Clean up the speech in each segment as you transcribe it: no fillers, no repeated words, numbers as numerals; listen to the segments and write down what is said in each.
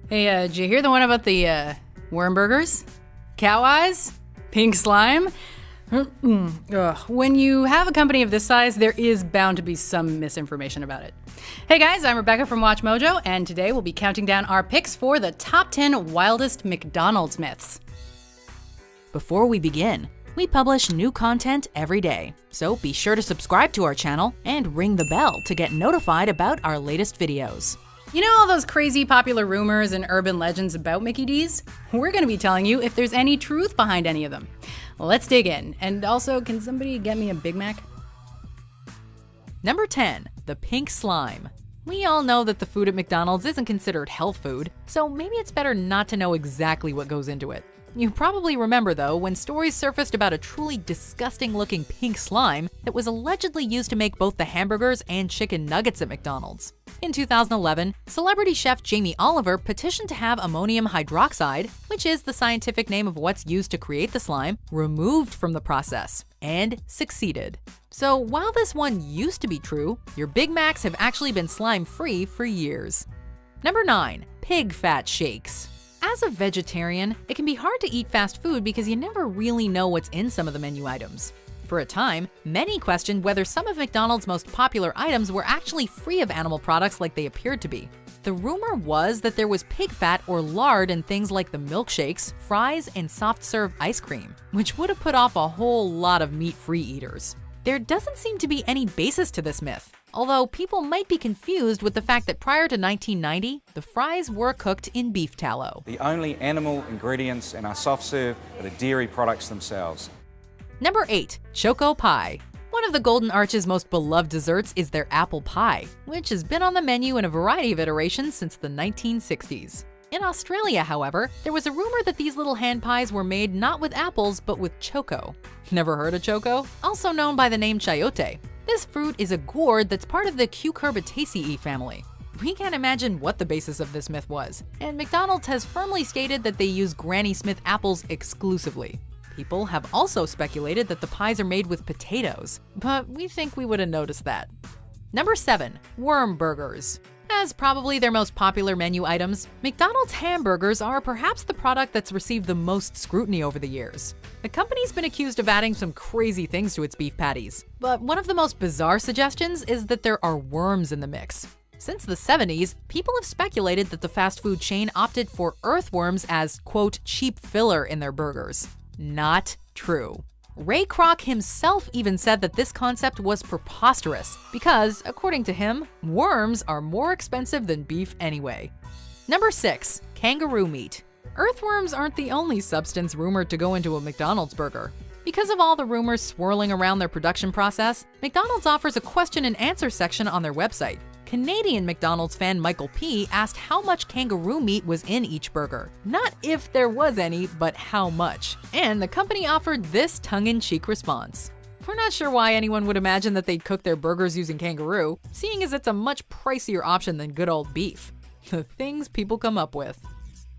Hey, did you hear the one about the worm burgers? Cow eyes? Pink slime? Ugh. When you have a company of this size, there is bound to be some misinformation about it. Hey guys, I'm Rebecca from Watch Mojo, and today we'll be counting down our picks for the top 10 wildest McDonald's myths. Before we begin, we publish new content every day, so be sure to subscribe to our channel and ring the bell to get notified about our latest videos. You know all those crazy popular rumors and urban legends about Mickey D's? We're going to be telling you if there's any truth behind any of them. Let's dig in. And also, can somebody get me a Big Mac? Number 10. The pink slime. We all know that the food at McDonald's isn't considered health food, so maybe it's better not to know exactly what goes into it. You probably remember, though, when stories surfaced about a truly disgusting-looking pink slime that was allegedly used to make both the hamburgers and chicken nuggets at McDonald's. In 2011, celebrity chef Jamie Oliver petitioned to have ammonium hydroxide, which is the scientific name of what's used to create the slime, removed from the process, and succeeded. So while this one used to be true, your Big Macs have actually been slime-free for years. Number 9. Pig fat shakes. As a vegetarian, it can be hard to eat fast food because you never really know what's in some of the menu items. For a time, many questioned whether some of McDonald's most popular items were actually free of animal products like they appeared to be. The rumor was that there was pig fat or lard in things like the milkshakes, fries, and soft-serve ice cream, which would have put off a whole lot of meat-free eaters. There doesn't seem to be any basis to this myth, although people might be confused with the fact that prior to 1990, the fries were cooked in beef tallow. The only animal ingredients in our soft serve are the dairy products themselves. Number 8. Choco Pie. One of the Golden Arch's most beloved desserts is their apple pie, which has been on the menu in a variety of iterations since the 1960s. In Australia, however, there was a rumor that these little hand pies were made not with apples, but with choco. Never heard of choco? Also known by the name chayote. This fruit is a gourd that's part of the Cucurbitaceae family. We can't imagine what the basis of this myth was, and McDonald's has firmly stated that they use Granny Smith apples exclusively. People have also speculated that the pies are made with potatoes, but we think we would have noticed that. Number 7. Worm burgers. As probably their most popular menu items, McDonald's hamburgers are perhaps the product that's received the most scrutiny over the years. The company's been accused of adding some crazy things to its beef patties, but one of the most bizarre suggestions is that there are worms in the mix. Since the 70s, people have speculated that the fast food chain opted for earthworms as, quote, cheap filler in their burgers. Not true. Ray Kroc himself even said that this concept was preposterous because, according to him, worms are more expensive than beef anyway. Number 6. Kangaroo meat. Earthworms aren't the only substance rumored to go into a McDonald's burger. Because of all the rumors swirling around their production process, McDonald's offers a question and answer section on their website. Canadian McDonald's fan Michael P. asked how much kangaroo meat was in each burger. Not if there was any, but how much. And the company offered this tongue-in-cheek response. We're not sure why anyone would imagine that they'd cook their burgers using kangaroo, seeing as it's a much pricier option than good old beef. The things people come up with.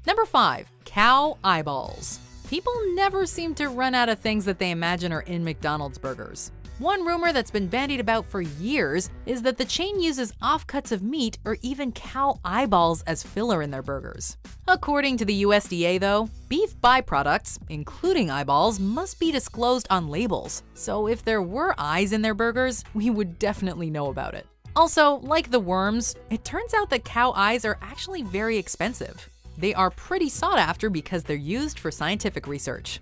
Number 5. Cow eyeballs. People never seem to run out of things that they imagine are in McDonald's burgers. One rumor that's been bandied about for years is that the chain uses offcuts of meat or even cow eyeballs as filler in their burgers. According to the USDA, though, beef byproducts, including eyeballs, must be disclosed on labels. So if there were eyes in their burgers, we would definitely know about it. Also, like the worms, it turns out that cow eyes are actually very expensive. They are pretty sought after because they're used for scientific research.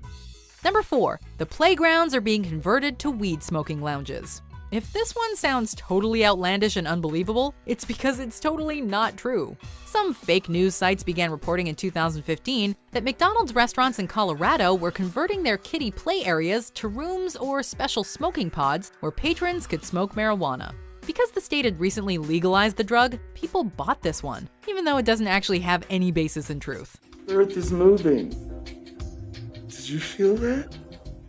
Number 4. The playgrounds are being converted to weed smoking lounges. If this one sounds totally outlandish and unbelievable, it's because it's totally not true. Some fake news sites began reporting in 2015 that McDonald's restaurants in Colorado were converting their kiddie play areas to rooms or special smoking pods where patrons could smoke marijuana. Because the state had recently legalized the drug, people bought this one, even though it doesn't actually have any basis in truth. The earth is moving. Did you feel that?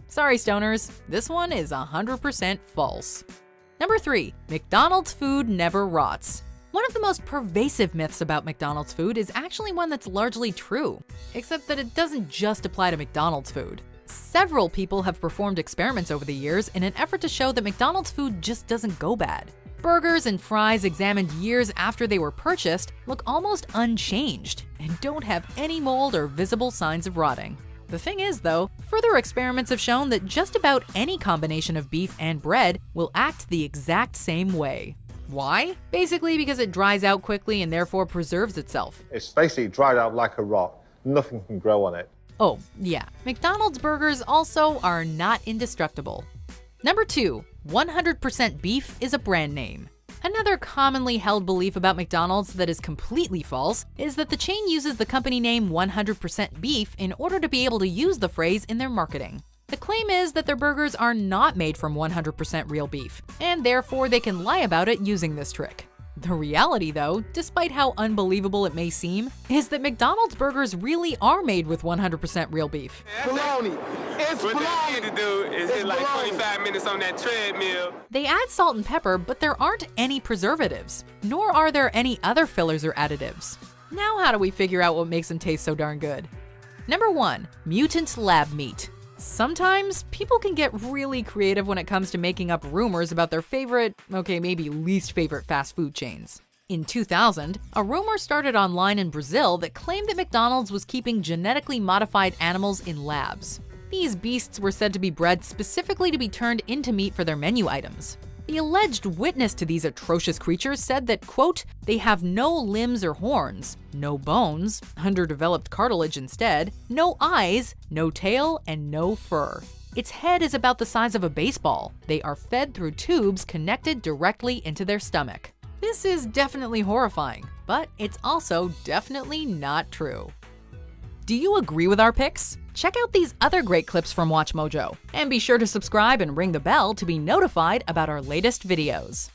Sorry, stoners, this one is 100% false. Number 3. McDonald's food never rots. One of the most pervasive myths about McDonald's food is actually one that's largely true, except that it doesn't just apply to McDonald's food. Several people have performed experiments over the years in an effort to show that McDonald's food just doesn't go bad. Burgers and fries examined years after they were purchased look almost unchanged and don't have any mold or visible signs of rotting. The thing is, though, further experiments have shown that just about any combination of beef and bread will act the exact same way. Why? Basically because it dries out quickly and therefore preserves itself. It's basically dried out like a rock. Nothing can grow on it. Oh, yeah. McDonald's burgers also are not indestructible. Number 2, 100% beef is a brand name. Another commonly held belief about McDonald's that is completely false is that the chain uses the company name 100% beef in order to be able to use the phrase in their marketing. The claim is that their burgers are not made from 100% real beef, and therefore they can lie about it using this trick. The reality, though, despite how unbelievable it may seem, is that McDonald's burgers really are made with 100% real beef. Bologna. It's What they need bologna. to do is It's hit like bologna. 25 minutes on that treadmill. They add salt and pepper, but there aren't any preservatives, nor are there any other fillers or additives. Now how do we figure out what makes them taste so darn good? Number 1, mutant lab meat. Sometimes people can get really creative when it comes to making up rumors about their favorite, okay, maybe least favorite fast food chains. In 2000, a rumor started online in Brazil that claimed that McDonald's was keeping genetically modified animals in labs. These beasts were said to be bred specifically to be turned into meat for their menu items. The alleged witness to these atrocious creatures said that, quote, they have no limbs or horns, no bones, underdeveloped cartilage instead, no eyes, no tail, and no fur. Its head is about the size of a baseball. They are fed through tubes connected directly into their stomach. This is definitely horrifying, but it's also definitely not true. Do you agree with our picks? Check out these other great clips from WatchMojo, and be sure to subscribe and ring the bell to be notified about our latest videos.